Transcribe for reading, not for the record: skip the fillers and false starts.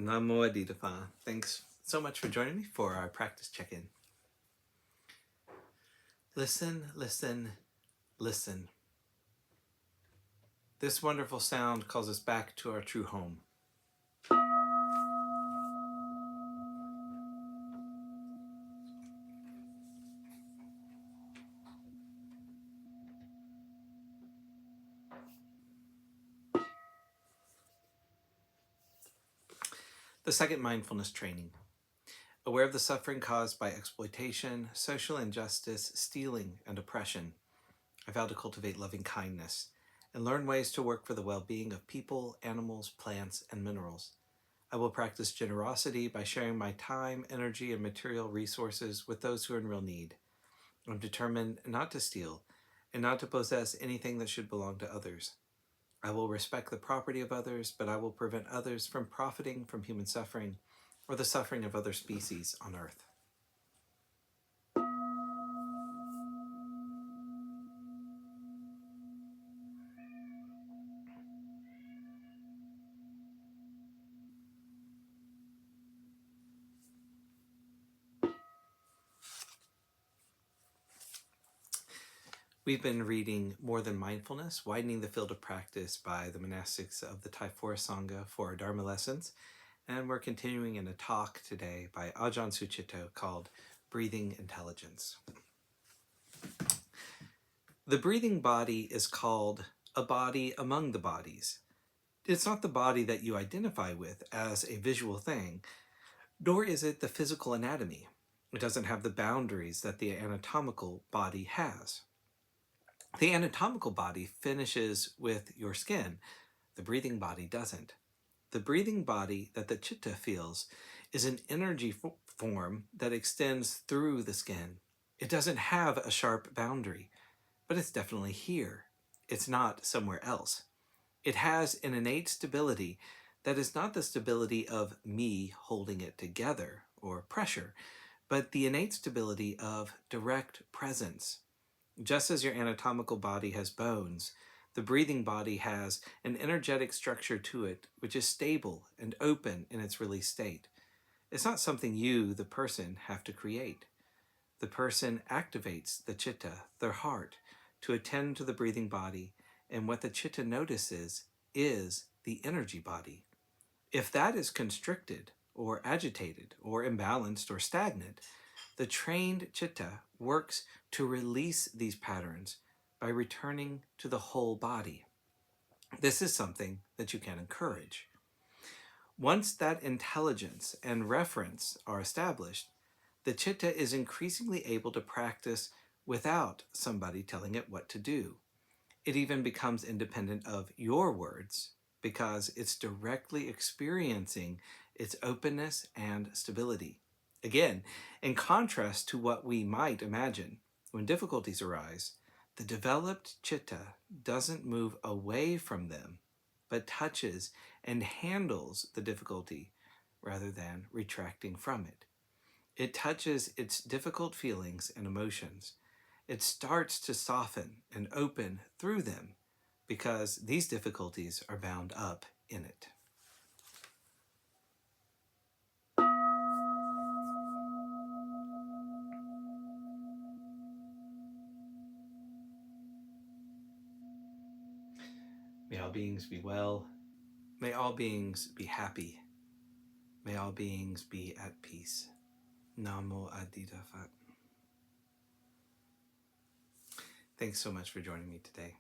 Namo. Thanks so much for joining me for our practice check-in. Listen, listen, listen. This wonderful sound calls us back to our true home. The second mindfulness training. Aware of the suffering caused by exploitation, social injustice, stealing, and oppression, I vow to cultivate loving kindness and learn ways to work for the well-being of people, animals, plants, and minerals. I will practice generosity by sharing my time, energy, and material resources with those who are in real need. I'm determined not to steal and not to possess anything that should belong to others. I will respect the property of others, but I will prevent others from profiting from human suffering or the suffering of other species on Earth. We've been reading More Than Mindfulness, Widening the Field of Practice by the Monastics of the Thai Forest Sangha for our Dharma lessons. And we're continuing in a talk today by Ajahn Sucitto called Breathing Intelligence. The breathing body is called a body among the bodies. It's not the body that you identify with as a visual thing, nor is it the physical anatomy. It doesn't have the boundaries that the anatomical body has. The anatomical body finishes with your skin. The breathing body doesn't. The breathing body that the chitta feels is an energy form that extends through the skin. It doesn't have a sharp boundary, but it's definitely here. It's not somewhere else. It has an innate stability that is not the stability of me holding it together or pressure, but the innate stability of direct presence. Just as your anatomical body has bones, the breathing body has an energetic structure to it which is stable and open in its release state. It's not something you, the person, have to create. The person activates the chitta, their heart, to attend to the breathing body, and what the chitta notices is the energy body. If that is constricted or agitated or imbalanced or stagnant, the trained chitta works to release these patterns by returning to the whole body. This is something that you can encourage. Once that intelligence and reference are established, the chitta is increasingly able to practice without somebody telling it what to do. It even becomes independent of your words because it's directly experiencing its openness and stability. Again, in contrast to what we might imagine, when difficulties arise, the developed chitta doesn't move away from them, but touches and handles the difficulty rather than retracting from it. It touches its difficult feelings and emotions. It starts to soften and open through them because these difficulties are bound up in it. May all beings be well. May all beings be happy. May all beings be at peace. Namo Phat. Thanks so much for joining me today.